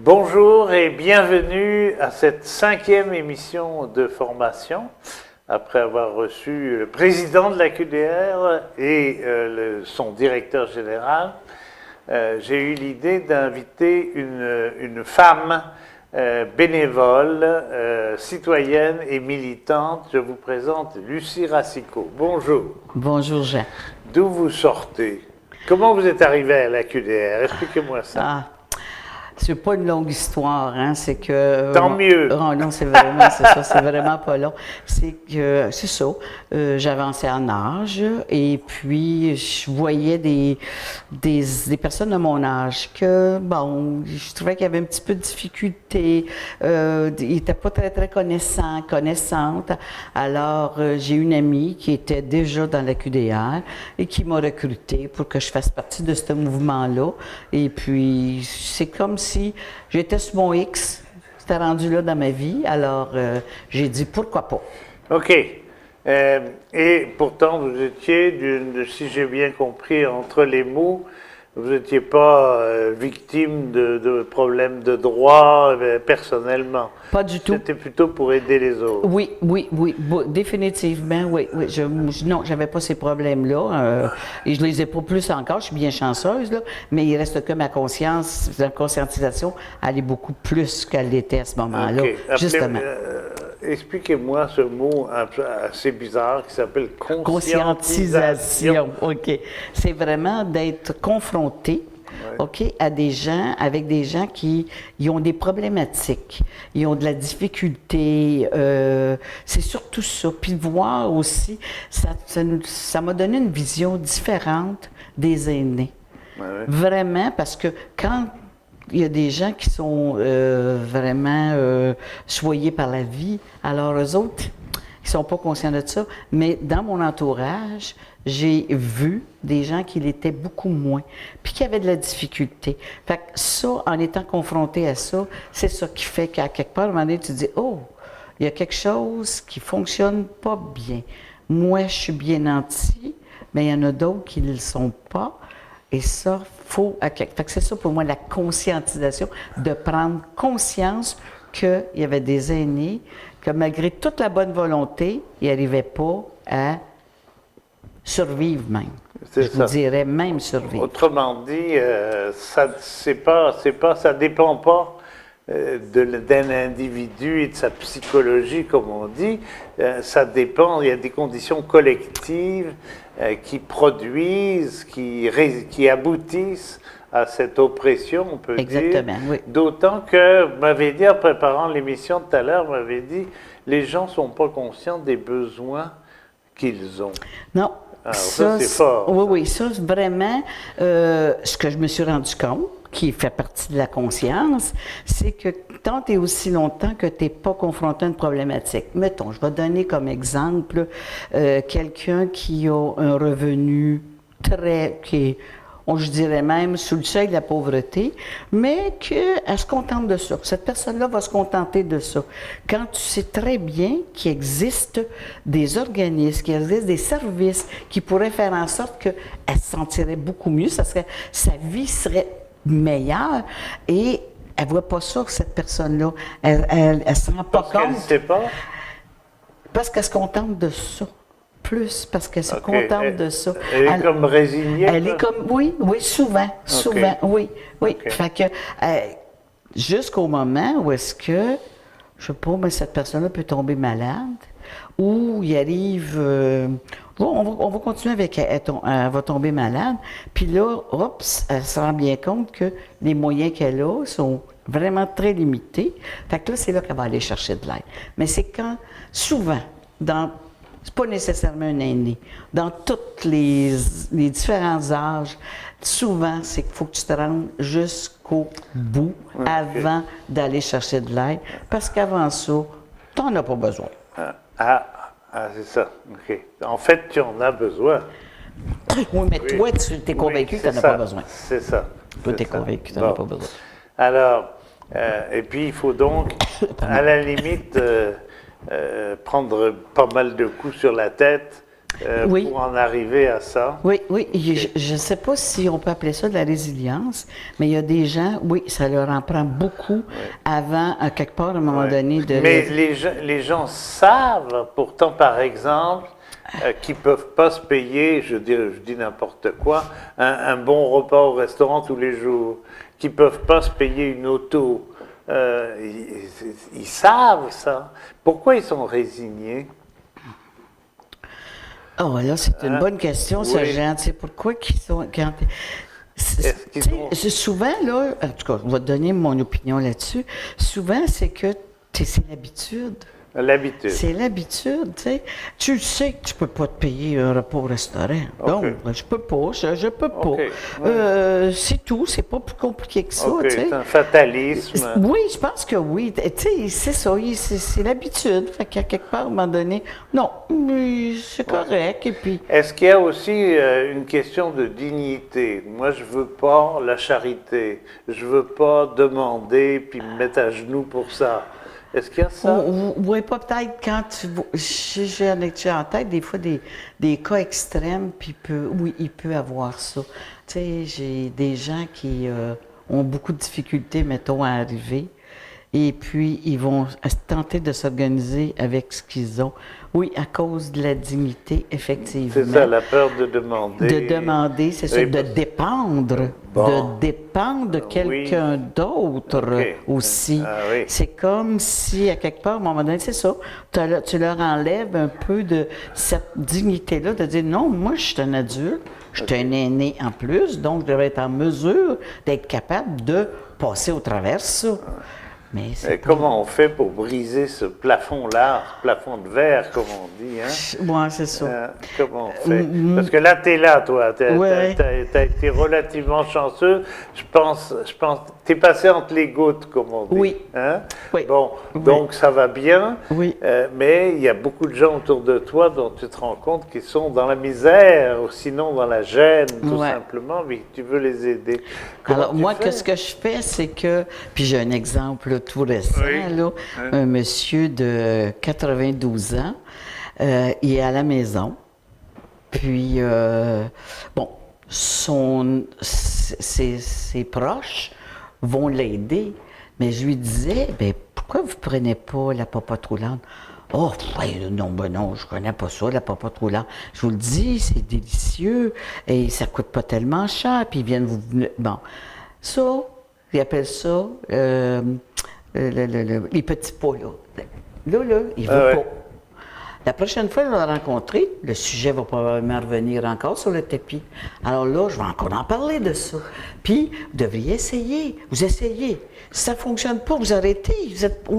Bonjour et bienvenue à cette 5e émission de formation. Après avoir reçu le président de la QDR et son directeur général, j'ai eu l'idée d'inviter une femme bénévole, citoyenne et militante. Je vous présente Lucie Racicot. Bonjour. Bonjour Jean. D'où vous sortez? Comment vous êtes arrivé à la QDR? Expliquez-moi ça. C'est pas une longue histoire, hein, c'est que... Tant mieux! Oh, non, c'est vraiment, c'est ça, c'est vraiment pas long. C'est que, c'est ça, j'avançais en âge et puis je voyais des personnes de mon âge que, bon, je trouvais qu'il y avait un petit peu de difficulté, ils n'étaient pas très connaissantes. Alors, j'ai une amie qui était déjà dans la QDR et qui m'a recrutée pour que je fasse partie de ce mouvement-là. Et puis, c'est comme si j'étais sur mon X, c'était rendu là dans ma vie, alors j'ai dit pourquoi pas. OK. Et pourtant, vous étiez, si j'ai bien compris entre les mots, vous n'étiez pas victime de problèmes de droit personnellement. Pas du tout. C'était plutôt pour aider les autres. Oui, définitivement, oui. Non, j'avais pas ces problèmes-là et je les ai pas plus encore, je suis bien chanceuse, là, mais il reste que ma conscientisation, elle est beaucoup plus qu'elle l'était à ce moment-là, Okay. justement. Expliquez-moi ce mot un peu assez bizarre qui s'appelle conscientisation. OK. C'est vraiment d'être confronté, OK, avec des gens qui ont des problématiques, ils ont de la difficulté, c'est surtout ça. Puis voir aussi, ça m'a donné une vision différente des aînés. Vraiment, parce que quand il y a des gens qui sont vraiment choyés par la vie, alors eux autres, ils sont pas conscients de ça, mais dans mon entourage, j'ai vu des gens qui l'étaient beaucoup moins, puis qui avaient de la difficulté. Fait que ça, en étant confronté à ça, c'est ça qui fait qu'à quelque part, à un moment donné, tu te dis, oh, il y a quelque chose qui fonctionne pas bien. Moi, je suis bien nanti, mais il y en a d'autres qui ne le sont pas. Et ça, faut... Fait que c'est ça pour moi, la conscientisation, de prendre conscience qu'il y avait des aînés, que malgré toute la bonne volonté, ils n'arrivaient pas à survivre même. Je dirais même survivre. Autrement dit, ça dépend pas d'un individu et de sa psychologie, comme on dit. Ça dépend, il y a des conditions collectives qui produisent, qui aboutissent à cette oppression, on peut Exactement, dire. Oui. D'autant que, vous m'avez dit, en préparant l'émission tout à l'heure, vous m'avez dit, les gens ne sont pas conscients des besoins qu'ils ont. Non. Alors, ça c'est fort. Oui, ça, vraiment, ce que je me suis rendu compte, qui fait partie de la conscience, c'est que tant et aussi longtemps que tu n'es pas confronté à une problématique. Mettons, je vais donner comme exemple quelqu'un qui a un revenu je dirais même sous le seuil de la pauvreté, mais qu'elle se contente de ça. Cette personne-là va se contenter de ça. Quand tu sais très bien qu'il existe des organismes, qu'il existe des services qui pourraient faire en sorte qu'elle se sentirait beaucoup mieux, sa vie serait meilleure et elle ne voit pas ça, cette personne-là. Elle ne se rend pas compte. Qu'elle ne sait pas? Parce qu'elle se contente de ça. Plus parce qu'elle se contente de ça. Elle est comme résignée? Elle est comme, oui, souvent, oui. Okay. Fait que jusqu'au moment où est-ce que, je sais pas, mais cette personne-là peut tomber malade, ou il arrive, on va continuer avec, elle va tomber malade, puis là, elle se rend bien compte que les moyens qu'elle a sont vraiment très limités. Fait que là, c'est là qu'elle va aller chercher de l'aide. Mais c'est quand, souvent, c'est pas nécessairement un aîné. Dans tous les différents âges, souvent, c'est qu'il faut que tu te rendes jusqu'au bout avant d'aller chercher de l'aide, parce qu'avant ça, tu n'en as pas besoin. C'est ça. OK. En fait, tu en as besoin. Oui, mais toi, tu es convaincu que tu n'en as pas besoin. C'est ça. Toi, tu es convaincu que tu n'en as pas besoin. Alors, et puis, il faut donc, à la limite... prendre pas mal de coups sur la tête Oui. pour en arriver à ça? Oui, oui. Je ne sais pas si on peut appeler ça de la résilience, mais il y a des gens, oui, ça leur en prend beaucoup avant, à quelque part, à un moment donné, de... Mais les gens savent, pourtant, par exemple, qu'ils ne peuvent pas se payer, je dis n'importe quoi, un bon repas au restaurant tous les jours, qu'ils ne peuvent pas se payer une auto. Ils savent ça. Pourquoi ils sont résignés? Oh, là, c'est une bonne question, ça, Oui. Jean. Tu sais, pourquoi qu'ils sont... Est-ce qu'ils ont- C'est souvent, là, en tout cas, je vais te donner mon opinion là-dessus. Souvent, c'est que c'est l'habitude. L'habitude. C'est l'habitude, tu sais. Tu le sais que tu peux pas te payer un repas au restaurant. OK. Donc, je peux pas, je peux pas. OK, C'est tout, c'est pas plus compliqué que ça, OK, tu sais. c'est un fatalisme. Oui, je pense que oui. Tu sais, c'est ça, c'est l'habitude. Fait qu'à quelque part, à un moment donné, non, mais c'est correct, et puis... Est-ce qu'il y a aussi une question de dignité? Moi, je veux pas la charité. Je veux pas demander puis me mettre à genoux pour ça. Est-ce qu'il y a ça? Oui, pas peut-être quand tu vois. J'ai en tête des fois des cas extrêmes, puis oui, il peut avoir ça. Tu sais, j'ai des gens qui ont beaucoup de difficultés, mettons, à arriver, et puis ils vont tenter de s'organiser avec ce qu'ils ont. Oui, à cause de la dignité, effectivement. C'est ça, la peur de demander. De demander, c'est ça, Oui, de parce- dépendre, Bon. de dépendre de quelqu'un d'autre OK. aussi. Ah oui. C'est comme si, à quelque part, à un moment donné, c'est ça, tu leur enlèves un peu de cette dignité-là, de dire non, moi, je suis un adulte, je suis un aîné en plus, donc je devrais être en mesure d'être capable de passer au travers ça. Mais Et c'est pas... comment on fait pour briser ce plafond-là, ce plafond de verre, comme on dit, hein? Ouais, c'est ça. Comment on fait? Parce que là, tu es là, toi. Tu Ouais. as été relativement chanceux. Je pense, tu es passé entre les gouttes, comme on dit. Oui. Hein? Oui. Bon, Oui. donc ça va bien. Oui. Mais il y a beaucoup de gens autour de toi dont tu te rends compte qu'ils sont dans la misère, ou sinon dans la gêne, tout Ouais. simplement, mais tu veux les aider. Comment Alors, tu moi, fais? ce que je fais, c'est que, puis j'ai un exemple là, tout récent, Oui. là, un monsieur de 92 ans, il est à la maison, puis, bon, ses proches vont l'aider, mais je lui disais, ben pourquoi vous ne prenez pas la papote roulante? Oh, ouais, non, ben non, je connais pas ça, la papote roulante. Je vous le dis, c'est délicieux et ça coûte pas tellement cher, puis ils viennent vous... Bon, ça, ils appellent ça les petits pas, là. Là, il va Ah ouais. pas. La prochaine fois que je vais le rencontrer, le sujet va probablement revenir encore sur le tapis. Alors là, je vais encore en parler de ça. Puis, vous devriez essayer. Vous essayez. Si ça ne fonctionne pas, vous arrêtez.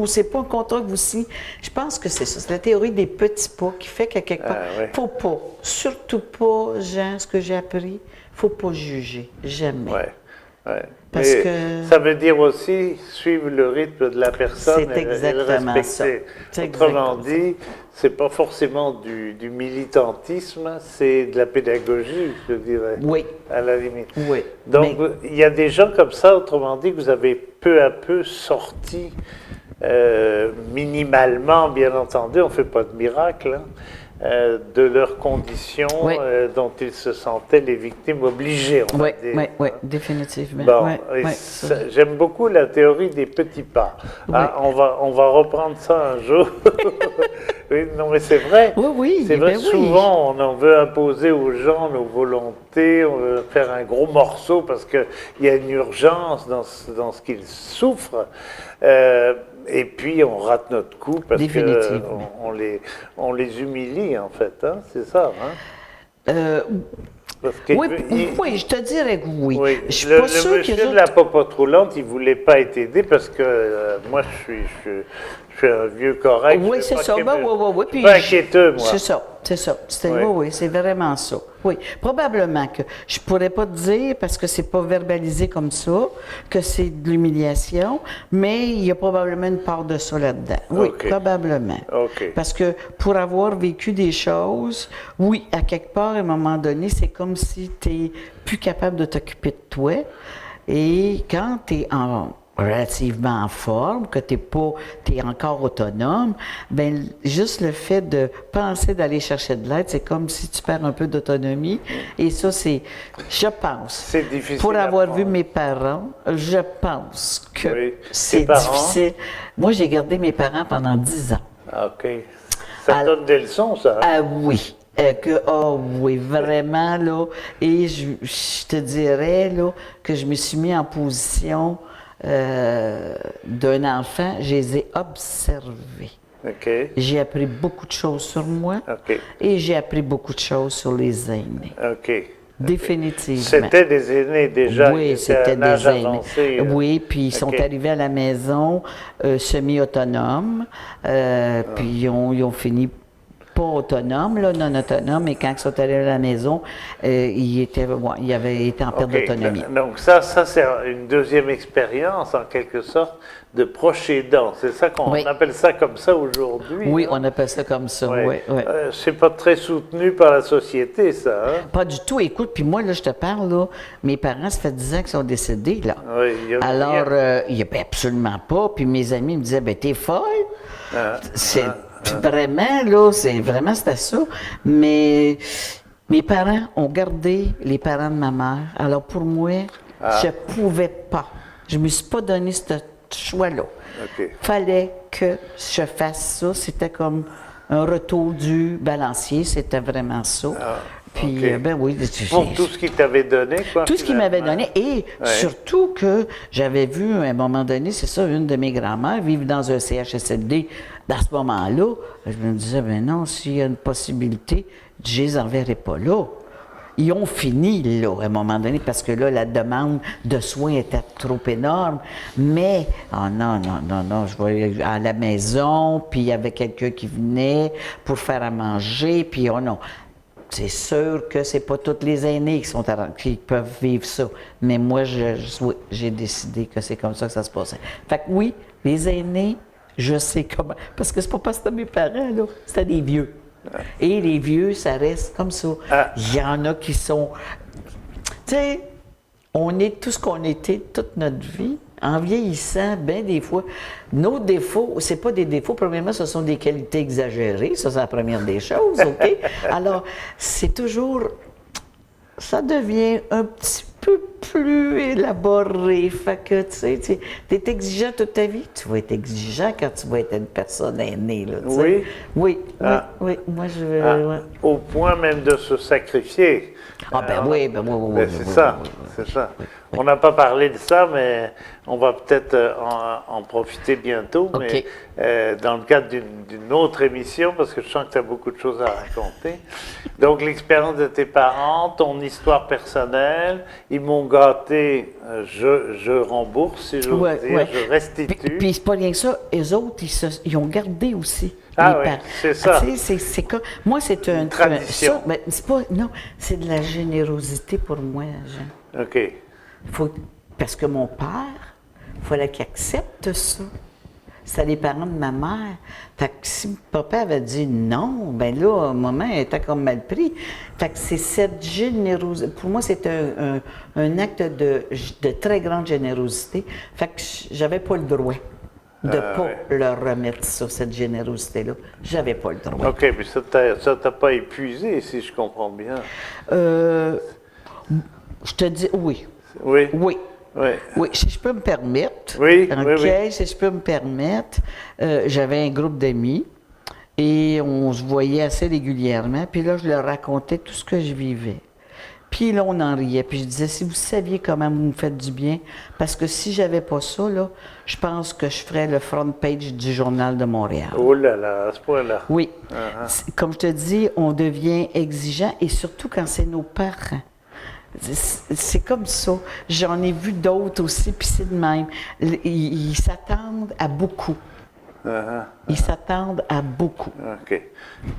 C'est pas un contrat que vous signez. Je pense que c'est ça. C'est la théorie des petits pas qui fait qu'à quelque part, ouais. faut pas, surtout pas, Jean, ce que j'ai appris, faut pas juger. Jamais. Ouais, ouais. Parce Mais que- ça veut dire aussi suivre le rythme de la personne C'est et le exactement respecter. ça. C'est Autrement exactement dit, c'est pas forcément du militantisme, c'est de la pédagogie, je dirais, Oui. à la limite. Oui. Donc, Mais- il y a des gens comme ça, autrement dit, que vous avez peu à peu sorti, minimalement, bien entendu, on ne fait pas de miracle, hein, de leurs conditions Oui. dont ils se sentaient les victimes obligées, on va Oui, dire. oui, oui, définitivement. Bon, Ouais, et ouais, j'aime beaucoup la théorie des petits pas. Hein, on va reprendre ça un jour. Oui, non, mais c'est vrai. Oui, oui, C'est vrai, ben oui. souvent, on en veut imposer aux gens nos volontés, on veut faire un gros morceau parce qu'il y a une urgence dans ce qu'ils souffrent. Et puis, on rate notre coup parce Définitivement. on les humilie, en fait. Hein, c'est ça. Hein? Parce que Oui, il- oui, je te dirais que oui. oui, Je suis le pas sûre monsieur que de la popote roulante, il ne voulait pas être aidé parce que moi, je suis un vieux correct. Oui, je c'est suis ça. pas Ben, oui, oui, oui. je suis pas inquiéteux, moi. C'est ça, c'est ça. Oui. Oui, oui, c'est vraiment ça. Oui, probablement que je pourrais pas te dire, parce que c'est pas verbalisé comme ça, que c'est de l'humiliation, mais il y a probablement une part de ça là-dedans. Oui, OK. probablement. OK. Parce que pour avoir vécu des choses, oui, à quelque part, à un moment donné, c'est comme si tu n'es plus capable de t'occuper de toi. Et quand tu es relativement en forme, que tu es encore autonome, ben juste le fait de penser d'aller chercher de l'aide, c'est comme si tu perds un peu d'autonomie. Et ça, je pense, C'est difficile pour à avoir vu prendre. mes parents, je pense que Oui. c'est Tes parents? difficile. Moi, j'ai gardé mes parents pendant 10 ans. Ah, OK. Ça Ah, donne des leçons, ça. Hein? Ah oui. Oh oui, vraiment, là. Et je te dirais, là, que je me suis mis en position d'un enfant. Je les ai observés. OK. J'ai appris beaucoup de choses sur moi OK. et j'ai appris beaucoup de choses sur les aînés. OK. Définitivement. C'était des aînés déjà. Oui, Ils étaient c'était à un âge des aînés. avancé. Oui, puis ils sont OK. arrivés à la maison semi-autonomes, puis ils ont fini pas autonomes, là, non autonomes, mais quand ils sont arrivés à la maison, ils avaient été en perte OK. d'autonomie. Donc ça c'est une deuxième expérience, en quelque sorte, de proche aidant. C'est ça qu'on Oui. appelle ça comme ça aujourd'hui. Oui, hein? on appelle ça comme ça, Ouais. oui, oui. C'est pas très soutenu par la société, ça. Hein? Pas du tout. Écoute, puis moi, là, je te parle, là, mes parents, ça fait 10 ans qu'ils sont décédés, là. Oui, il y a- Alors, il n'y a absolument pas. Puis mes amis me disaient, ben t'es folle. Puis vraiment, là, c'était ça. Mais mes parents ont gardé les parents de ma mère. Alors, pour moi, je pouvais pas. Je me suis pas donné ce choix-là. OK. Fallait que je fasse ça. C'était comme un retour du balancier. C'était vraiment ça. Puis, OK. ben oui. Pour tout ce qu'il t'avait donné, quoi. Tout ce qu'il m'avait finalement. donné. Et surtout que j'avais vu, à un moment donné, c'est ça, une de mes grand-mères vivre dans un CHSLD. Dans ce moment-là, je me disais, ben non, s'il y a une possibilité, je les enverrai pas là. Ils ont fini, là, à un moment donné, parce que là, la demande de soins était trop énorme. Mais, oh non, non, non, non, je voyais à la maison, puis il y avait quelqu'un qui venait pour faire à manger, puis oh non. C'est sûr que c'est pas tous les aînés qui peuvent vivre ça. Mais moi, oui, j'ai décidé que c'est comme ça que ça se passait. Fait que oui, les aînés, je sais comment. Parce que c'est pas parce que c'était mes parents, là. C'était des vieux. Et les vieux, ça reste comme ça. Il y en a qui sont. Tu sais, on est tout ce qu'on était toute notre vie. En vieillissant, bien des fois, nos défauts, c'est pas des défauts, premièrement, ce sont des qualités exagérées, ça c'est la première des choses, OK? Alors, c'est toujours, ça devient un petit peu plus élaboré, fait que, tu sais, tu es exigeant toute ta vie, tu vas être exigeant quand tu vas être une personne aînée, là, tu sais. Oui? Oui, Ah. oui, moi je... ouais. Au point même de se sacrifier. Ah ben oui, ben oui, oui, Ben, oui, c'est oui, ça, oui, oui. c'est ça. On n'a pas parlé de ça, mais on va peut-être en profiter bientôt, OK. mais dans le cadre d'une autre émission, parce que je sens que tu as beaucoup de choses à raconter. Donc, l'expérience de tes parents, ton histoire personnelle, ils m'ont gâté, je rembourse, si j'ose Ouais, dire, ouais. je restitue. Puis c'est pas rien que ça, eux autres, ils ont gardé aussi. Ah les oui, parents. c'est ça. Tu sais, c'est comme. Moi, c'est un. tradition. Ça, ben, c'est pas. Non, c'est de la générosité pour moi, Jean. OK. Parce que mon père, il fallait qu'il accepte ça. C'était les parents de ma mère. Fait que si papa avait dit non, ben là, maman était comme mal pris. Fait que c'est cette générosité. Pour moi, c'est un acte de très grande générosité. Fait que j'avais pas le droit de pas leur remettre ça, cette générosité-là. J'avais pas le droit. OK, puis ça t'a pas épuisé, si je comprends bien. Je te dis oui. Oui. Oui. Oui. Oui, si je peux me permettre. Oui, OK, oui, oui. si je peux me permettre, j'avais un groupe d'amis et on se voyait assez régulièrement. Puis là, je leur racontais tout ce que je vivais. Puis là, on en riait. Puis je disais, si vous saviez comment vous me faites du bien, parce que si j'avais pas ça, là, je pense que je ferais le front page du Journal de Montréal. Oh là là, à ce point-là. Oui. Comme je te dis, on devient exigeant et surtout quand c'est nos parents. C'est comme ça. J'en ai vu d'autres aussi, puis c'est de même. Ils s'attendent à beaucoup. Ils s'attendent à beaucoup. OK.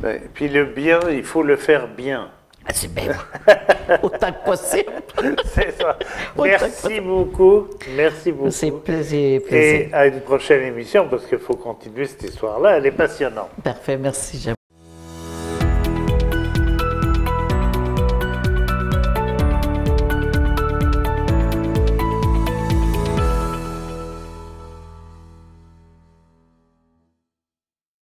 Ben, puis le bien, il faut le faire bien. Ah, c'est bien. Autant que possible. C'est ça. Autant que Merci possible. beaucoup. Merci beaucoup. C'est plaisir. Et à une prochaine émission, parce qu'il faut continuer cette histoire-là. Elle est passionnante. Parfait, merci.